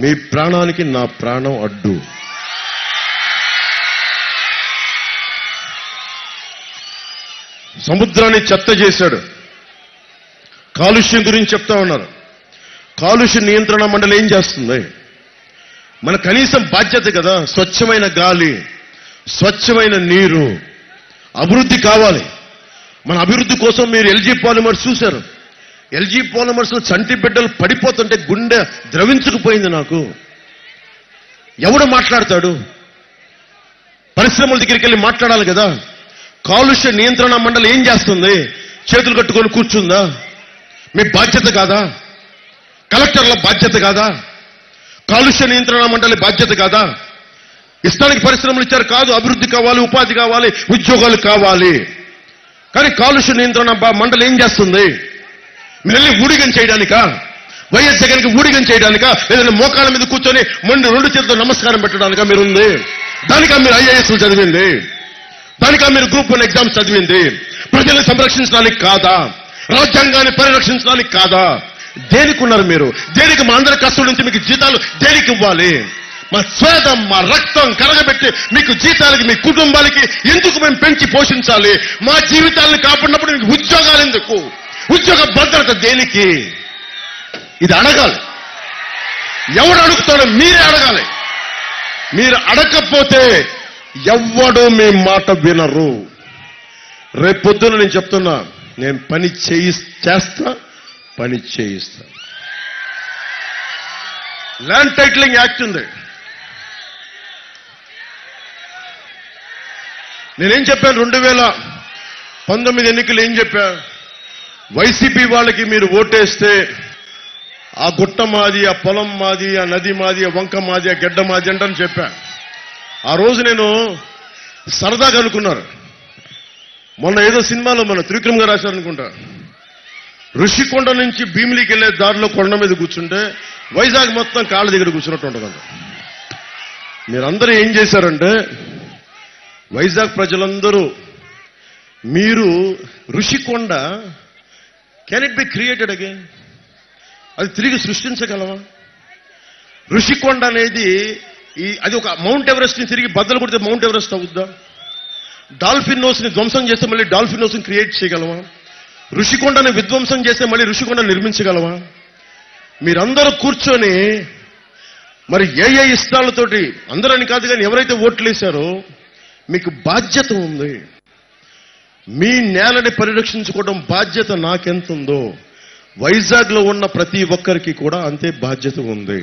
మీ ప్రాణానికి నా ప్రాణం అడ్డు. సముద్రాన్ని చెత్త చేశాడు. కాలుష్యం గురించి చెప్తా ఉన్నారు. కాలుష్య నియంత్రణ మండలి ఏం చేస్తుంది? మన కనీసం బాధ్యత కదా. స్వచ్ఛమైన గాలి, స్వచ్ఛమైన నీరు, అభివృద్ధి కావాలి. మన అభివృద్ధి కోసం మీరు ఎల్జీ పాలిమర్స్ చూశారు. ఎల్జీ పాలిమర్స్ చంటి బిడ్డలు పడిపోతుంటే గుండె ద్రవించుకుపోయింది నాకు. ఎవడు మాట్లాడతాడు? పరిశ్రమల దగ్గరికి వెళ్ళి మాట్లాడాలి కదా. కాలుష్య నియంత్రణ మండలి ఏం చేస్తుంది? చేతులు కట్టుకొని కూర్చుందా? మీ బాధ్యత కాదా? కలెక్టర్ల బాధ్యత కాదా? కాలుష్య నియంత్రణ మండలి బాధ్యత కాదా? ఇష్టానికి పరిశ్రమలు ఇచ్చారు కాదు. అభివృద్ధి కావాలి, ఉపాధి కావాలి, ఉద్యోగాలు కావాలి. కానీ కాలుష్య నియంత్రణ మండలి ఏం చేస్తుంది? మీరు వెళ్ళి ఊడిగం చేయడానికా? వైఎస్ జగన్కి ఊడిగం చేయడానికా? లేదంటే మోకాళ్ళ మీద కూర్చొని రెండు చేతులతో నమస్కారం పెట్టడానికా మీరుంది? దానికా మీరు ఐఏఎస్లు చదివింది? దానికా మీరు గ్రూప్ 1 ఎగ్జామ్స్ చదివింది? ప్రజల్ని సంరక్షించడానికి కాదా? రాజ్యాంగాన్ని పరిరక్షించడానికి కాదా? దేనికి ఉన్నారు మీరు? దేనికి మా అందరి కష్టం నుంచి మీకు జీతాలు దేనికి ఇవ్వాలి? మా స్వేదం, మా రక్తం కరగబెట్టి మీకు జీతాలకి, మీ కుటుంబాలకి ఎందుకు మేము పెంచి పోషించాలి? మా జీవితాలను కాపాడినప్పుడు మీకు ఉద్యోగాలు ఎందుకు? ఉద్యోగ భద్రత దేనికి? ఇది అడగాలి. ఎవడు అడుగుతాడో మీరే అడగాలి. మీరు అడగకపోతే ఎవ్వడూ మీ మాట వినరు. రేపొద్దున నేను చెప్తున్నా, నేను పని చేస్తా. ల్యాండ్ టైటిలింగ్ యాక్ట్ ఉంది. నేనేం చెప్పాను? 2019 ఎన్నికలు ఏం చెప్పా? వైసీపీ వాళ్ళకి మీరు ఓటేస్తే ఆ గుట్ట మాది, ఆ పొలం మాది, ఆ నది మాది, ఆ వంక మాది, ఆ గెడ్డ మాది అంటని చెప్పా. ఆ రోజు నేను సరదాగా అనుకున్నారు. మొన్న ఏదో సినిమాలో మన త్రివిక్రమ్ గారు రాశారు అనుకుంటా, ఋషికొండ నుంచి భీమిలికి వెళ్లే దారిలో కొండ మీద కూర్చుంటే వైజాగ్ మొత్తం కాళ్ళ దగ్గర కూర్చున్నట్టు ఉంటుందంట. మీరందరూ ఏం చేశారంటే, వైజాగ్ ప్రజలందరూ మీరు Rushikonda can it be created again? అది తిరిగి సృష్టించగలవా? ఋషికొండ అనేది అది ఒక మౌంట్ ఎవరెస్ట్ ని తిరిగి బద్దలు కొడితే మౌంట్ ఎవరెస్ట్ అవుద్దా? డాల్ఫిన్ నోస్ ని ధ్వంసం చేస్తే మళ్ళీ డాల్ఫిన్ నోస్ ని క్రియేట్ చేయగలవా? ఋషికొండని విధ్వంసం చేస్తే మళ్ళీ ఋషికొండ నిర్మించగలవా? మీరందరూ కూర్చొని మరి ఏ ఇష్టాలతోటి, అందరని కాదు కానీ ఎవరైతే ఓట్లు వేశారో మీకు బాధ్యత ఉంది. మీ నేలని పరిరక్షించుకోవడం బాధ్యత నాకెంతుందో వైజాగ్ లో ఉన్న ప్రతి ఒక్కరికి కూడా అంతే బాధ్యత ఉంది.